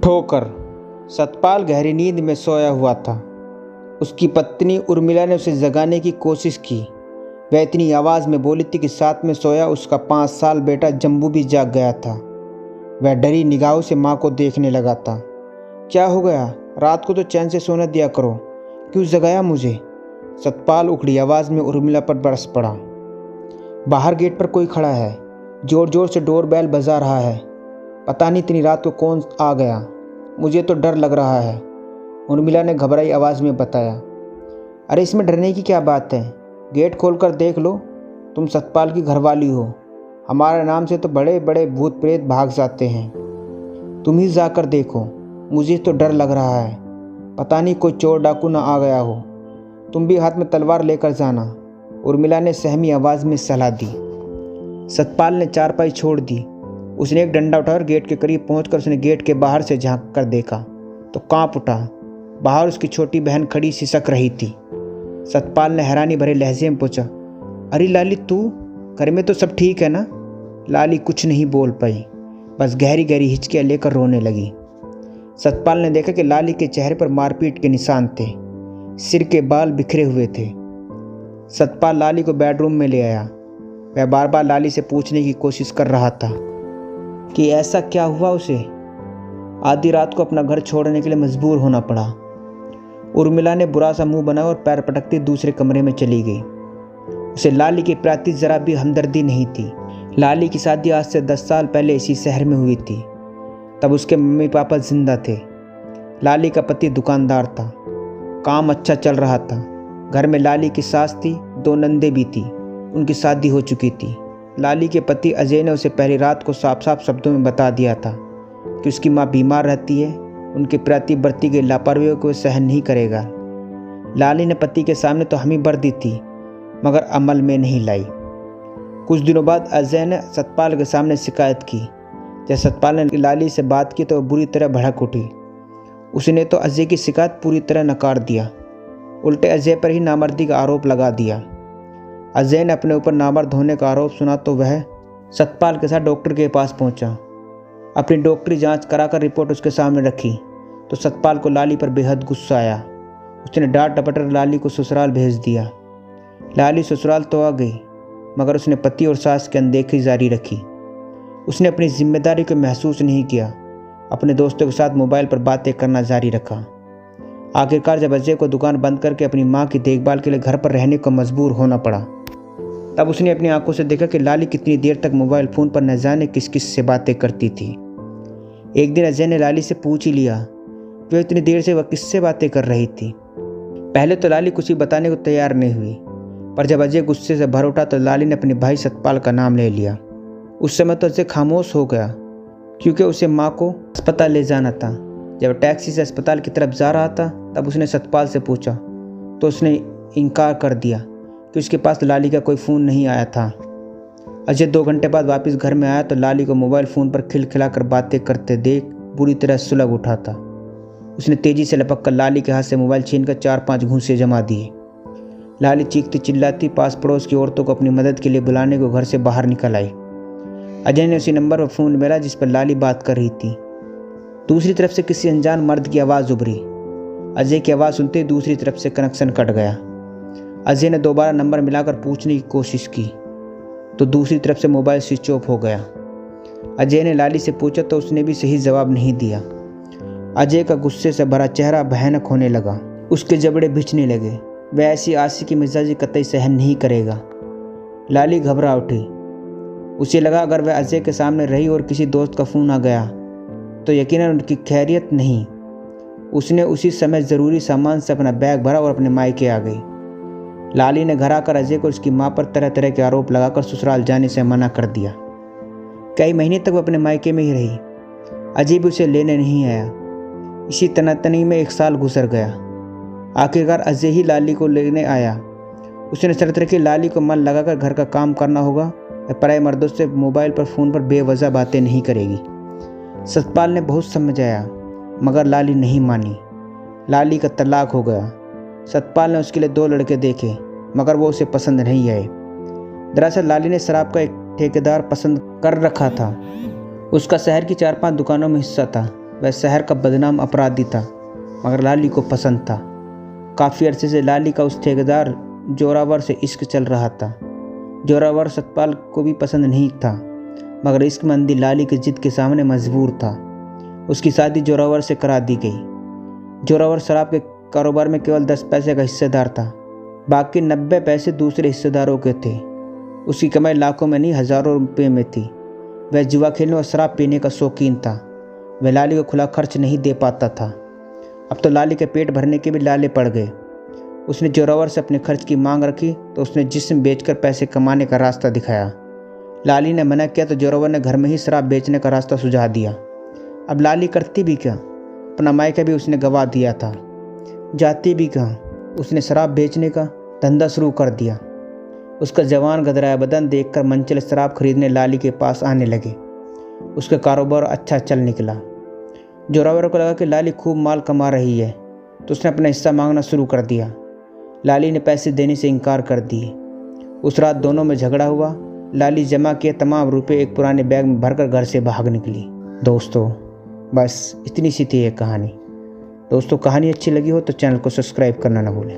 ठोकर। सतपाल गहरी नींद में सोया हुआ था। उसकी पत्नी उर्मिला ने उसे जगाने की कोशिश की। वह इतनी आवाज़ में बोली थी कि साथ में सोया उसका 5 साल बेटा जम्बू भी जाग गया था। वह डरी निगाहों से माँ को देखने लगा था। क्या हो गया? रात को तो चैन से सोने दिया करो, क्यों जगाया मुझे? सतपाल उखड़ी आवाज़ में उर्मिला पर बरस पड़ा। बाहर गेट पर कोई खड़ा है, जोर जोर से डोरबेल बजा रहा है। पता नहीं इतनी रात को कौन आ गया, मुझे तो डर लग रहा है, उर्मिला ने घबराई आवाज़ में बताया। अरे इसमें डरने की क्या बात है, गेट खोलकर देख लो। तुम सतपाल की घरवाली हो, हमारे नाम से तो बड़े बड़े भूत प्रेत भाग जाते हैं। तुम ही जाकर देखो, मुझे तो डर लग रहा है, पता नहीं कोई चोर डाकू ना आ गया हो। तुम भी हाथ में तलवार लेकर जाना, उर्मिला ने सहमी आवाज़ में सलाह दी। सतपाल ने चारपाई छोड़ दी। उसने एक डंडा उठाकर गेट के करीब पहुंचकर उसने गेट के बाहर से झांक कर देखा तो कांप उठा। बाहर उसकी छोटी बहन खड़ी सिसक रही थी। सतपाल ने हैरानी भरे लहजे में पूछा, अरे लाली तू, घर में तो सब ठीक है ना? लाली कुछ नहीं बोल पाई, बस गहरी गहरी हिचकियाँ लेकर रोने लगी। सतपाल ने देखा कि लाली के चेहरे पर मारपीट के निशान थे, सिर के बाल बिखरे हुए थे। सतपाल लाली को बेडरूम में ले आया। वह बार बार लाली से पूछने की कोशिश कर रहा था कि ऐसा क्या हुआ उसे। आधी रात को अपना घर छोड़ने के लिए मजबूर होना पड़ा। उर्मिला ने बुरा सा मुंह बनाया और पैर पटकती दूसरे कमरे में चली गई। उसे लाली के प्रति जरा भी हमदर्दी नहीं थी। लाली की शादी आज से 10 साल पहले इसी शहर में हुई थी। तब उसके मम्मी पापा जिंदा थे। लाली का पति दुकानदार था, काम अच्छा चल रहा था। घर में लाली की सास थी, 2 नंदे भी थी, उनकी शादी हो चुकी थी। लाली के पति अजय ने उसे पहली रात को साफ साफ शब्दों में बता दिया था कि उसकी माँ बीमार रहती है, उनके प्रति बरती गई लापरवाही को सहन नहीं करेगा। लाली ने पति के सामने तो हामी भर दी थी, मगर अमल में नहीं लाई। कुछ दिनों बाद अजय ने सतपाल के सामने शिकायत की। जब सतपाल ने लाली से बात की तो बुरी तरह भड़क उठी। उसने तो अजय की शिकायत पूरी तरह नकार दिया, उल्टे अजय पर ही नामर्दी का आरोप लगा दिया। अजय ने अपने ऊपर नामर्द होने का आरोप सुना तो वह सतपाल के साथ डॉक्टर के पास पहुंचा। अपनी डॉक्टरी जांच कराकर रिपोर्ट उसके सामने रखी तो सतपाल को लाली पर बेहद गुस्सा आया। उसने डांट डपट लाली को ससुराल भेज दिया। लाली ससुराल तो आ गई, मगर उसने पति और सास की अनदेखी जारी रखी। उसने अपनी जिम्मेदारी को महसूस नहीं किया, अपने दोस्तों के साथ मोबाइल पर बातें करना जारी रखा। आखिरकार जब अजय को दुकान बंद करके अपनी माँ की देखभाल के लिए घर पर रहने को मजबूर होना पड़ा, तब उसने अपनी आंखों से देखा कि लाली कितनी देर तक मोबाइल फ़ोन पर न जाने किस किस से बातें करती थी। एक दिन अजय ने लाली से पूछ ही लिया कि इतनी देर से वह किससे बातें कर रही थी। पहले तो लाली कुछ भी बताने को तैयार नहीं हुई, पर जब अजय गुस्से से भर उठा तो लाली ने अपने भाई सतपाल का नाम ले लिया। उस समय तो अजय खामोश हो गया, क्योंकि उसे माँ को अस्पताल ले जाना था। जब टैक्सी से अस्पताल की तरफ जा रहा था तब उसने सतपाल से पूछा तो उसने इनकार कर दिया कि उसके पास लाली का कोई फ़ोन नहीं आया था। अजय 2 घंटे बाद वापस घर में आया तो लाली को मोबाइल फ़ोन पर खिलखिलाकर बातें करते देख बुरी तरह सुलग उठा था। उसने तेज़ी से लपक कर लाली के हाथ से मोबाइल छीनकर 4-5 घूंसे जमा दिए। लाली चीखती चिल्लाती पास पड़ोस की औरतों को अपनी मदद के लिए बुलाने को घर से बाहर निकल आई। अजय ने उसी नंबर पर फ़ोन मिला जिस पर लाली बात कर रही थी। दूसरी तरफ से किसी अनजान मर्द की आवाज़ उभरी। अजय की आवाज़ सुनते ही दूसरी तरफ से कनेक्शन कट गया। अजय ने दोबारा नंबर मिलाकर पूछने की कोशिश की तो दूसरी तरफ से मोबाइल स्विच ऑफ हो गया। अजय ने लाली से पूछा तो उसने भी सही जवाब नहीं दिया। अजय का गुस्से से भरा चेहरा भयानक होने लगा, उसके जबड़े भिंचने लगे। वह ऐसी आशिकी मिजाजी कतई सहन नहीं करेगा। लाली घबरा उठी। उसे लगा अगर वह अजय के सामने रही और किसी दोस्त का फ़ोन आ गया तो यकीनन उनकी खैरियत नहीं। उसने उसी समय ज़रूरी सामान से अपना बैग भरा और अपने मायके आ गई। लाली ने घर आकर अजय को उसकी माँ पर तरह तरह के आरोप लगाकर ससुराल जाने से मना कर दिया। कई महीने तक वो अपने मायके में ही रही। अजय भी उसे लेने नहीं आया। इसी तनातनी में 1 साल गुजर गया। आखिरकार अजय ही लाली को लेने आया। उसने शर्त रखी लाली को मन लगाकर घर का काम करना होगा, पराए मर्दों से मोबाइल पर फ़ोन पर बेवजह बातें नहीं करेगी। सतपाल ने बहुत समझाया मगर लाली नहीं मानी। लाली का तलाक हो गया। सतपाल ने उसके लिए 2 लड़के देखे मगर वो उसे पसंद नहीं आए। दरअसल लाली ने शराब का एक ठेकेदार पसंद कर रखा था। उसका शहर की 4-5 दुकानों में हिस्सा था। वह शहर का बदनाम अपराधी था, मगर लाली को पसंद था। काफ़ी अरसे से लाली का उस ठेकेदार जोरावर से इश्क चल रहा था। जोरावर सतपाल को भी पसंद नहीं था, मगर इश्कमंदी लाली की जिद के सामने मजबूर था। उसकी शादी जोरावर से करा दी गई। जोरावर शराब के कारोबार में केवल 10 पैसे का हिस्सेदार था, बाकी 90 पैसे दूसरे हिस्सेदारों के थे। उसकी कमाई लाखों में नहीं, हज़ारों रुपये में थी। वह जुआ खेलने और शराब पीने का शौकीन था। वह लाली को खुला खर्च नहीं दे पाता था। अब तो लाली के पेट भरने के भी लाले पड़ गए। उसने जोरावर से अपने खर्च की मांग रखी तो उसने जिस्म बेचकर पैसे कमाने का रास्ता दिखाया। लाली ने मना किया तो जोरावर ने घर में ही शराब बेचने का रास्ता सुझा दिया। अब लाली करती भी क्या, अपना मायका भी उसने गवा दिया था। जाती भी कहाँ, उसने शराब बेचने का धंधा शुरू कर दिया। उसका जवान गदराया बदन देखकर मंचल शराब खरीदने लाली के पास आने लगे। उसका कारोबार अच्छा चल निकला। जोरावर को लगा कि लाली खूब माल कमा रही है, तो उसने अपना हिस्सा मांगना शुरू कर दिया। लाली ने पैसे देने से इनकार कर दिए। उस रात दोनों में झगड़ा हुआ। लाली जमा किए तमाम रुपए एक पुराने बैग में भरकर घर से भाग निकली। दोस्तों, बस इतनी सी थी ये कहानी। दोस्तों, कहानी अच्छी लगी हो तो चैनल को सब्सक्राइब करना ना भूलें।